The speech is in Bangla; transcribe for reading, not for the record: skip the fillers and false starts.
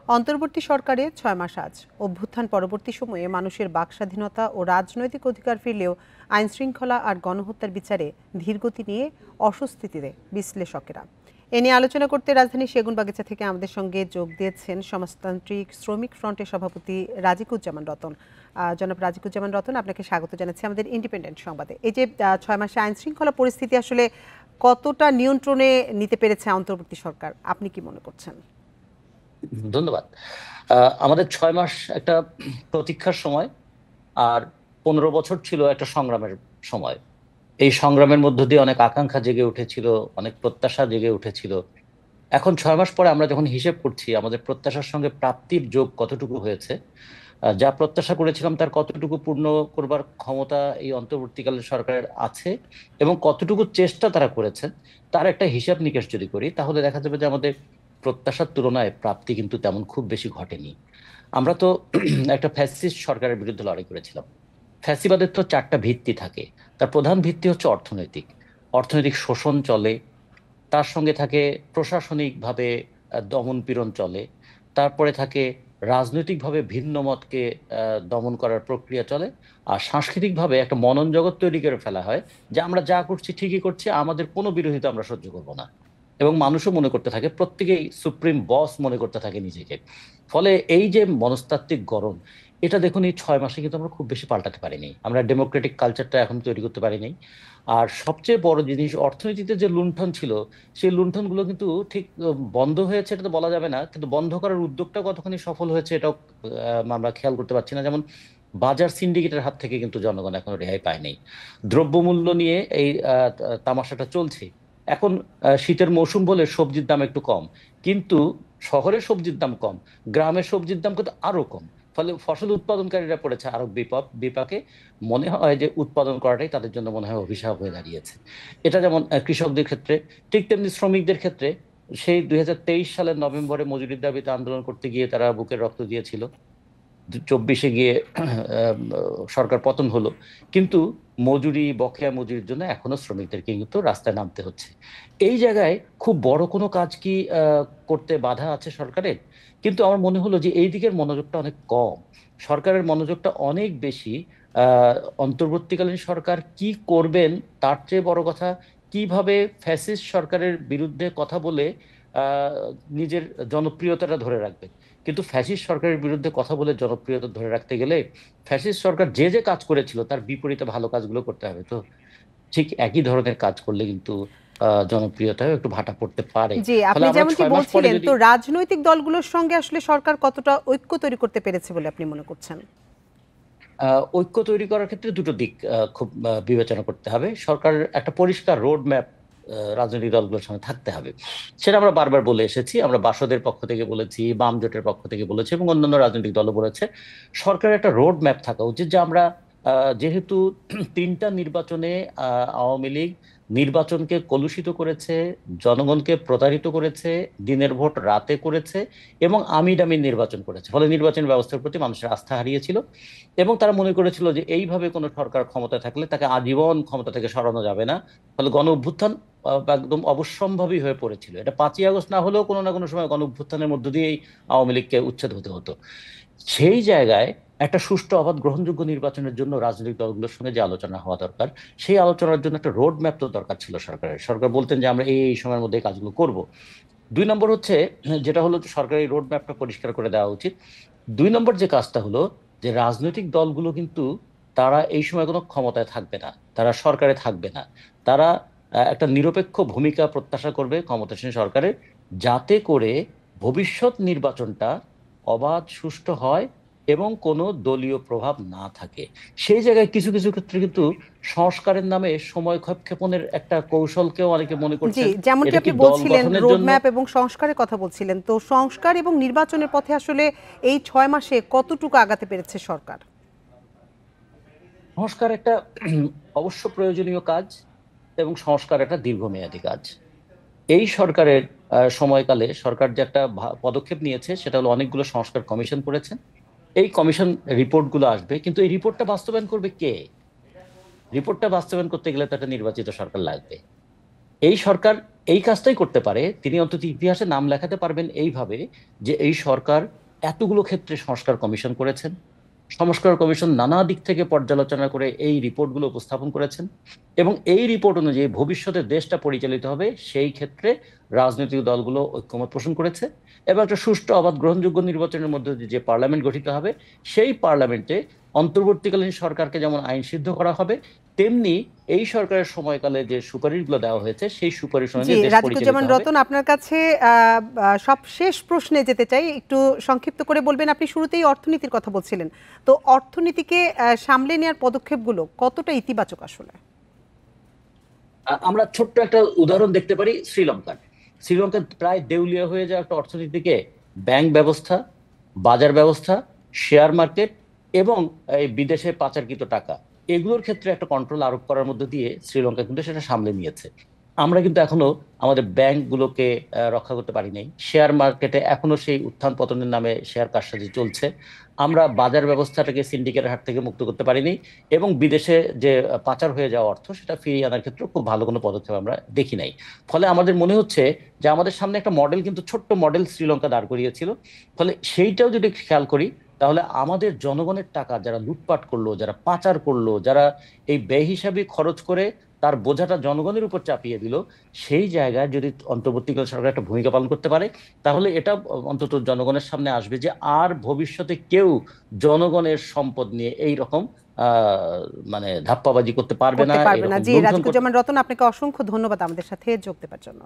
অন্তর্বর্তী সরকারে ৬ মাস আজ। অভ্যুত্থান পরবর্তী সময়ে মানুষের বাকস্বাধীনতা ও রাজনৈতিক অধিকার ফিরলেও আইনশৃঙ্খলা আর গণহত্যার বিচারে ধীরগতি নিয়ে অস্বস্তিতে বিশ্লেষকেরা। এ নিয়ে আলোচনা করতে রাজধানী সেগুনবাগিচা থেকে আমাদের সঙ্গে যোগ দিয়েছেন সমাজতান্ত্রিক শ্রমিক ফ্রন্টের সভাপতি রাজিকুজ্জামান রতন। জনাব রাজিকুজ্জামান রতন, আপনাকে স্বাগত জানাচ্ছি আমাদের ইন্ডিপেন্ডেন্ট সংবাদে। এই যে ৬ মাসে আইনশৃঙ্খলা পরিস্থিতি আসলে কতটা নিয়ন্ত্রণে নিতে পেরেছে অন্তর্বর্তী সরকার, আপনি কি মনে করছেন? ধন্যবাদ। আমাদের 6 মাস একটা প্রতীক্ষার সময়, আর 15 বছর ছিল একটা সংগ্রামের সময়। এই সংগ্রামের মধ্য দিয়ে অনেক আকাঙ্ক্ষা জেগে উঠেছিল, অনেক প্রত্যাশা জেগে উঠেছিল। এখন 6 মাস পরে আমরা যখন হিসেব করছি আমাদের প্রত্যাশার সঙ্গে প্রাপ্তির যোগ কতটুকু হয়েছে, যা প্রত্যাশা করেছিলাম তার কতটুকু পূর্ণ করবার ক্ষমতা এই অন্তর্বর্তীকালীন সরকারের আছে এবং কতটুকু চেষ্টা তারা করেছেন, তার একটা হিসাব নিকেশ যদি করি তাহলে দেখা যাবে যে আমাদের প্রত্যাশার তুলনায় প্রাপ্তি কিন্তু তেমন খুব বেশি ঘটেনি। আমরা তো একটা ফ্যাসিস্ট সরকারের বিরুদ্ধে লড়াই করেছিলাম। ফ্যাসিবাদের তো 4টা ভিত্তি থাকে। তার প্রধান ভিত্তি হচ্ছে অর্থনৈতিক। অর্থনৈতিক শোষণ চলে, তার সঙ্গে থাকে প্রশাসনিকভাবে দমন পীড়ন চলে, তারপরে থাকে রাজনৈতিকভাবে ভিন্ন মতকে দমন করার প্রক্রিয়া চলে, আর সাংস্কৃতিকভাবে একটা মনন জগৎ তৈরি করে ফেলা হয় যে আমরা যা করছি ঠিকই করছি, আমাদের কোনো বিরোধিতা আমরা সহ্য করব না। এবং মানুষও মনে করতে থাকে, প্রত্যেকেই সুপ্রিম বস মনে করতে থাকে নিজেকে। ফলে এই যে মনস্তাত্ত্বিক গরম, এটা দেখুন এই 6 মাসে কিন্তু আমরা খুব বেশি পাল্টাতে পারিনি, আমরা ডেমোক্রেটিক কালচারটা এখন তৈরি করতে পারিনি। আর সবচেয়ে বড় জিনিস, অর্থনীতিতে যে লুণ্ঠন ছিল সেই লুণ্ঠনগুলো কিন্তু ঠিক বন্ধ হয়েছে এটা তো বলা যাবে না, কিন্তু বন্ধ করার উদ্যোগটা কতখানি সফল হয়েছে এটাও আমরা খেয়াল করতে পারছি না। যেমন বাজার সিন্ডিকেটের হাত থেকে কিন্তু জনগণ এখনো রেহাই পায়নি। দ্রব্যমূল্য নিয়ে এই তামাশাটা চলছে। এখন শীতের মৌসুম বলে সবজির দাম একটু কম, কিন্তু শহরের সবজির দাম কম, গ্রামের সবজির দাম কিন্তু আরো কম। ফলে ফসল উৎপাদনকারীরা পড়েছে আরো বিপাকে। মনে হয় যে উৎপাদন করাটাই তাদের জন্য মনে হয় অভিশাপ হয়ে দাঁড়িয়েছে। এটা যেমন কৃষকদের ক্ষেত্রে, ঠিক তেমনি শ্রমিকদের ক্ষেত্রে। সেই 2023 সালের নভেম্বরে মজুরির দাবিতে আন্দোলন করতে গিয়ে তারা বুকের রক্ত দিয়েছিল। 24-এ গিয়ে সরকার পতন হলো, কিন্তু মজুরি, বকেয়া মজুরির জন্য এখনো শ্রমিকদেরকে কিন্তু রাস্তায় নামতে হচ্ছে। এই জায়গায় খুব বড় কোনো কাজ কি করতে বাধা আছে সরকারের? কিন্তু আমার মনে হলো যে এই দিকের মনোযোগটা অনেক কম, সরকারের মনোযোগটা অনেক বেশি আহ অন্তর্বর্তীকালীন সরকার কি করবেন তার চেয়ে বড় কথা কিভাবে ফ্যাসিস্ট সরকারের বিরুদ্ধে কথা বলে আহ নিজের জনপ্রিয়তাটা ধরে রাখবেন। কিন্তু ফ্যাসিস্ট সরকারের বিরুদ্ধে কথা বলে জনপ্রিয়তা ধরে রাখতে গেলে ফ্যাসিস্ট সরকার যে যে কাজ করেছিল তার বিপরীতে ভালো কাজগুলো করতে হবে। তো ঠিক একই ধরনের কাজ করলে কিন্তু জনপ্রিয়তাও একটু ভাটা পড়তে পারে। জি, ফলে আপনি আমরা যেমনটি 6 মাস পরে বলছিলেন, যদি তো রাজনৈতিক দলগুলোর সঙ্গে আসলে সরকার কতটা ঐক্য তৈরি করতে পেরেছে বলে আপনি মনে করছেন? ঐক্য তৈরি করার ক্ষেত্রে দুটো দিক খুব বিবেচনা করতে হবে। সরকার একটা পরিষ্কার রোড ম্যাপ রাজনৈতিক দলগুলোর সামনে থাকতে হবে। সেটা আমরা বারবার বলে এসেছি, আমরা বাসদের পক্ষ থেকে বলেছি, বাম জোটের পক্ষ থেকে বলেছি এবং অন্যান্য রাজনৈতিক দলও বলেছে। সরকারের একটা রোড ম্যাপ থাকা উচিত যে আমরা যেহেতু 3টা নির্বাচনে আওয়ামী লীগ নির্বাচনকে কলুষিত করেছে, জনগণকে প্রতারিত করেছে, দিনের ভোট রাতে করেছে এবং আমিডামি নির্বাচন করেছে, ফলে নির্বাচন ব্যবস্থার প্রতি মানুষের আস্থা হারিয়েছিল এবং তারা মনে করেছিল যে এইভাবে কোনো সরকার ক্ষমতায় থাকলে তাকে আজীবন ক্ষমতা থেকে সরানো যাবে না। ফলে গণ অভ্যুত্থান একদম অবশ্যম্ভাবী হয়ে পড়েছিল। এটা 5ই আগস্ট না হলেও কোনো না কোনো সময় গণ অভ্যুত্থানের মধ্য দিয়েই আওয়ামী লীগকে উচ্ছেদ হতে হতো। সেই জায়গায় একটা সুষ্ঠু অবাধ গ্রহণযোগ্য নির্বাচনের জন্য রাজনৈতিক দলগুলোর সঙ্গে যে আলোচনা হওয়া দরকার, সেই আলোচনার জন্য একটা রোড ম্যাপ তো দরকার ছিল সরকারের। সরকার বলতেন যে আমরা এই সময়ের মধ্যে এই কাজগুলো করব। 2 নম্বর হচ্ছে, যেটা হলো সরকারি রোড ম্যাপটা পরিষ্কার করে দেওয়া উচিত। 2 নম্বর যে কাজটা হলো যে রাজনৈতিক দলগুলো কিন্তু তারা এই সময় কোনো ক্ষমতায় থাকবে না, তারা সরকারে থাকবে না। তারা একটা নিরপেক্ষ ভূমিকা প্রত্যাশা করবে ক্ষমতাসীন সরকারের, যাতে করে ভবিষ্যৎ নির্বাচনটা অবাধ সুষ্ঠু হয় এবং কোনো দলীয় প্রভাব না থাকে। সেই জায়গায় কিছু কিছু ক্ষেত্রে কিন্তু সংস্কারের নামে সময় ক্ষেপণের একটা কৌশলকেও অনেকে মনে জি, করছেন। যেমনটি এটা কি আপনি দল বলছিলেন গঠনের জন্য? রোডম্যাপ এবং সংস্কারের কথা বলছিলেন, তো সংস্কার এবং নির্বাচনের পথে আসলে এই 6 মাসে কতটুকু আগাতে পেরেছে সরকার? সংস্কার একটা অবশ্য প্রয়োজনীয় কাজ এবং সংস্কার একটা দীর্ঘমেয়াদী কাজ। এই সরকারের সময়কালে সরকার যে একটা পদক্ষেপ নিয়েছে সেটা হলো অনেকগুলো সংস্কার কমিশন করেছেন। এই কমিশন রিপোর্টগুলো আসবে, কিন্তু এই রিপোর্টটা বাস্তবায়ন করবে কে? রিপোর্টটা বাস্তবায়ন করতে গেলে তো একটা নির্বাচিত সরকার লাগবে। এই সরকার এই কাজটাই করতে পারে, তিনি অন্তত ইতিহাসে নাম লেখাতে পারবেন এইভাবে যে এই সরকার এতগুলো ক্ষেত্রে সংস্কার কমিশন করেছেন, সংস্কার কমিশন নানা দিক থেকে পর্যালোচনা করে এই রিপোর্টগুলো উপস্থাপন করেছেন, এবং এই রিপোর্ট অনুযায়ী ভবিষ্যতে দেশটা পরিচালিত হবে সেই ক্ষেত্রে রাজনৈতিক দলগুলো ঐক্যমত পোষণ করেছে, এবং একটা সুষ্ঠু অবাধ গ্রহণযোগ্য নির্বাচনের মধ্যে দিয়ে যে পার্লামেন্ট গঠিত হবে সেই পার্লামেন্টে অন্তর্বর্তীকালীন সরকারকে যেমন আইন সিদ্ধ করা হবে, তেমনি এই সরকারের সময়কালে যে সুপারিশগুলো দেওয়া হয়েছে সেই সুপারিশ জি, অনুযায়ী দেশ পরিচালিত রাজিকুজ্জামান হবে। রতন, আপনার কাছে সব শেষ প্রশ্নে যেতে চাই, একটু সংক্ষিপ্ত করে বলবেন। আপনি শুরুতেই অর্থনীতির কথা বলছিলেন, তো অর্থনীতিকে সামলে নেওয়ার পদক্ষেপগুলো কতটা ইতিবাচক আসলে? আমরা ছোট্ট একটা উদাহরণ দেখতে পারি শ্রীলঙ্কার। শ্রীলঙ্কা প্রায় দেউলিয়া হয়ে যাওয়া একটা অর্থনীতিকে ব্যাংক ব্যবস্থা, বাজার ব্যবস্থা, শেয়ার মার্কেট এবং এই বিদেশে পাচারকৃত টাকা, এগুলোর ক্ষেত্রে একটা কন্ট্রোল আরোপ করার মধ্যে দিয়ে শ্রীলঙ্কা কিন্তু সেটা সামলে নিয়েছে। আমরা কিন্তু এখনো আমাদের ব্যাংকগুলোকে রক্ষা করতে পারি নাই, শেয়ার মার্কেটে এখনো সেই উত্থান পতনের নামে শেয়ার কারসাজি চলছে, আমরা বাজার ব্যবস্থাটাকে সিন্ডিকেটের হাত থেকে মুক্ত করতে পারিনি, এবং বিদেশে যে পাচার হয়ে যাওয়া অর্থ সেটা ফিরিয়ে আনার ক্ষেত্রে খুব ভালো কোনো পদক্ষেপ আমরা দেখি নাই। ফলে আমাদের মনে হচ্ছে যে আমাদের সামনে একটা মডেল, কিন্তু ছোট্ট মডেল শ্রীলঙ্কা দাঁড় করিয়েছিল। ফলে সেইটাও যদি খেয়াল করি তাহলে আমাদের জনগণের টাকা যারা লুটপাট করলো, যারা পাচার করলো, যারা এই বেহিসাবি খরচ করে তার বোঝাটা জনগণের উপর চাপিয়ে দিল, সেই জায়গায় যদি অন্তর্বর্তীকালীন সরকার একটা ভূমিকা পালন করতে পারে তাহলে এটা অন্তত জনগণের সামনে আসবে যে আর ভবিষ্যতে কেউ জনগণের সম্পদ নিয়ে এই রকম মানে ধাপ্পাবাজি করতে পারবে না, করতে পারবে না। এরকম জি, লুণ্ঠন করতে। রাজিকুজ্জামান রতন, আপনাকে অসংখ্য ধন্যবাদ আমাদের সাথে যোগ দেওয়ার জন্য।